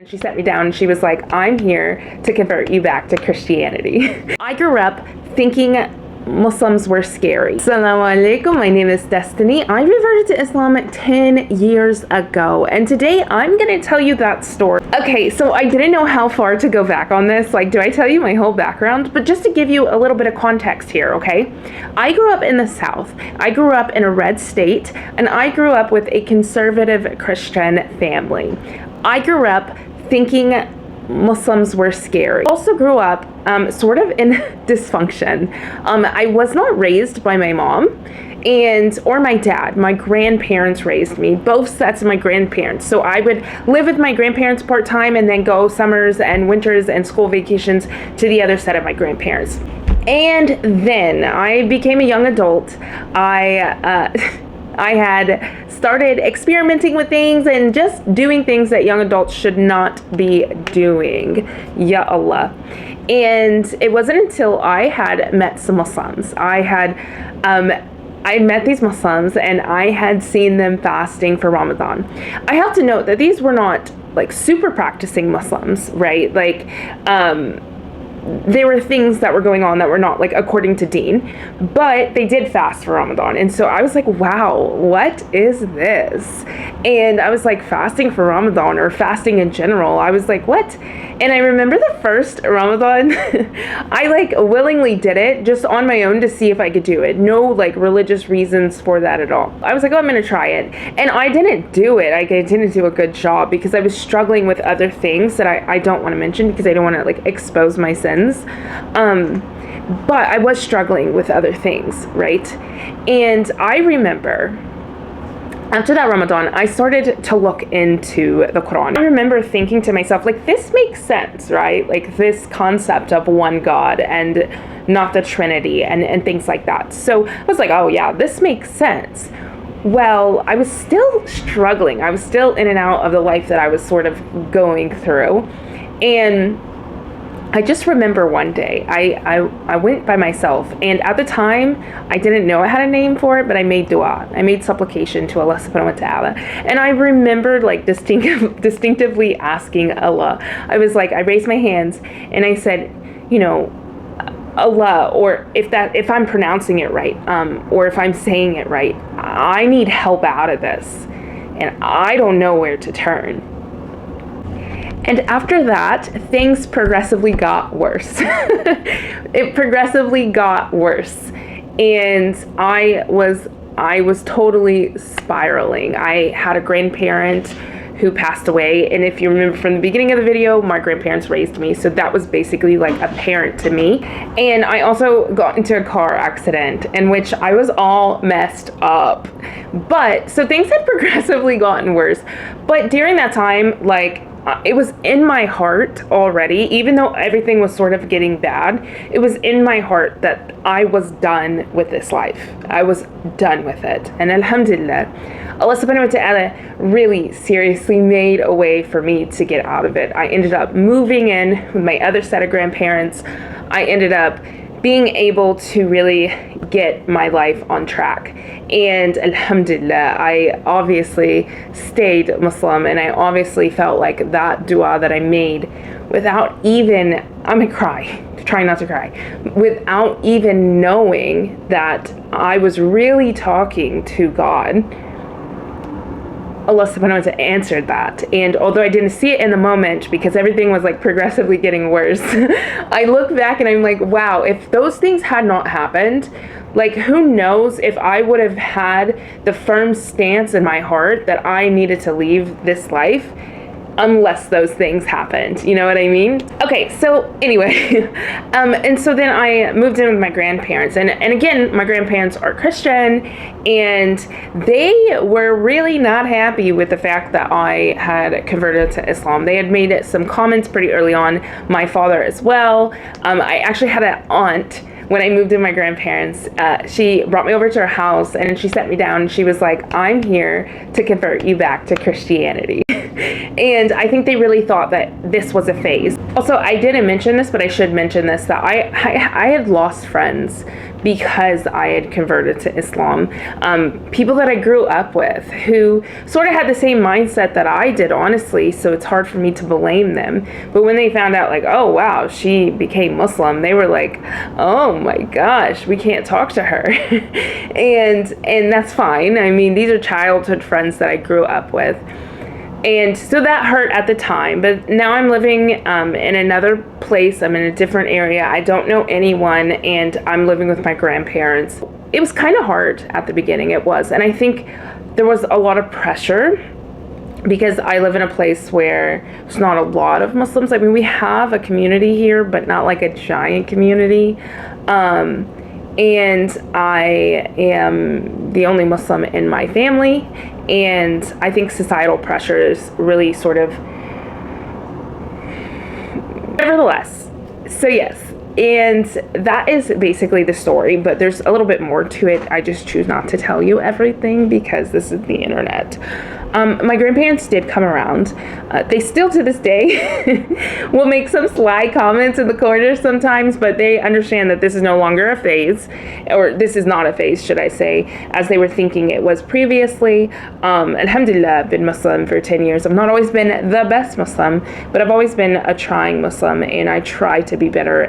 And she sat me down and she was like, I'm here to convert you back to Christianity. I grew up thinking Muslims were scary. Assalamu alaikum, my name is Destiny. I reverted to Islam 10 years ago, and today I'm gonna tell you that story. Okay, so I didn't know how far to go back on this. Like, do I tell you my whole background? But just to give you a little bit of context here, okay? I grew up in the South. I grew up in a red state, and I grew up with a conservative Christian family. I grew up thinking Muslims were scary. I also grew up sort of in dysfunction. I was not raised by my mom or my dad. My grandparents raised me, both sets of my grandparents. So I would live with my grandparents part-time and then go summers and winters and school vacations to the other set of my grandparents. And then I became a young adult. I had started experimenting with things and just doing things that young adults should not be doing. Ya Allah. And it wasn't until I had met some Muslims. I met these Muslims and I had seen them fasting for Ramadan. I have to note that these were not like super practicing Muslims, right? Like, there were things that were going on that were not like according to Deen, but they did fast for Ramadan. And so I was like, wow, what is this? And I was like, fasting for Ramadan or fasting in general. I was like, what? And I remember the first Ramadan, I like willingly did it just on my own to see if I could do it. No like religious reasons for that at all. I was like, oh, I'm gonna try it. And I didn't do it. I didn't do a good job because I was struggling with other things that I don't want to mention because I don't want to like expose my sins. But I was struggling with other things, right? And I remember after that Ramadan, I started to look into the Quran. I remember thinking to myself, like, this makes sense, right? Like this concept of one God and not the Trinity and things like that. So I was like, oh yeah, this makes sense. Well, I was still struggling. I was still in and out of the life that I was sort of going through. And I just remember one day I went by myself, and at the time I didn't know I had a name for it, but I made dua. I made supplication to Allah subhanahu wa ta'ala. And I remembered like distinctively asking Allah. I was like, I raised my hands and I said, you know, Allah, or if I'm pronouncing it right, or if I'm saying it right, I need help out of this and I don't know where to turn. And after that, things progressively got worse. It progressively got worse. And I was totally spiraling. I had a grandparent who passed away. And if you remember from the beginning of the video, my grandparents raised me. So that was basically like a parent to me. And I also got into a car accident in which I was all messed up. But so things had progressively gotten worse. But during that time, like, it was in my heart already, even though everything was sort of getting bad, it was in my heart that I was done with this life. I was done with it. And alhamdulillah, Allah subhanahu wa ta'ala really seriously made a way for me to get out of it. I ended up moving in with my other set of grandparents. I ended up being able to really get my life on track. And alhamdulillah, I obviously stayed Muslim, and I obviously felt like that dua that I made without even, I'm gonna cry, try not to cry, without even knowing that I was really talking to God, Allah subhanahu wa ta'ala answered that. And although I didn't see it in the moment because everything was like progressively getting worse, I look back and I'm like, wow, if those things had not happened, like who knows if I would have had the firm stance in my heart that I needed to leave this life unless those things happened. You know what I mean? Okay, so anyway, and so then I moved in with my grandparents, and again, my grandparents are Christian, and they were really not happy with the fact that I had converted to Islam. They had made some comments pretty early on, my father as well. I actually had an aunt when I moved in with my grandparents. She brought me over to her house and she sat me down and she was like, I'm here to convert you back to Christianity. And I think they really thought that this was a phase. Also, I didn't mention this, but I should mention this, that I had lost friends because I had converted to Islam. People that I grew up with who sort of had the same mindset that I did, honestly, so it's hard for me to blame them. But when they found out, like, oh wow, she became Muslim, they were like, oh my gosh, we can't talk to her. and that's fine. I mean, these are childhood friends that I grew up with. And so that hurt at the time, but now I'm living in another place. I'm in a different area. I don't know anyone, and I'm living with my grandparents. It was kind of hard at the beginning, it was. And I think there was a lot of pressure because I live in a place where there's not a lot of Muslims. I mean, we have a community here, but not like a giant community. And I am the only Muslim in my family, and I think societal pressures really sort of, nevertheless. So yes, and that is basically the story, but there's a little bit more to it. I just choose not to tell you everything because this is the internet. My grandparents did come around. They still to this day will make some sly comments in the corner sometimes, but they understand that this is no longer a phase, or this is not a phase, should I say, as they were thinking it was previously. Alhamdulillah, I've been Muslim for 10 years. I've not always been the best Muslim, but I've always been a trying Muslim, and I try to be better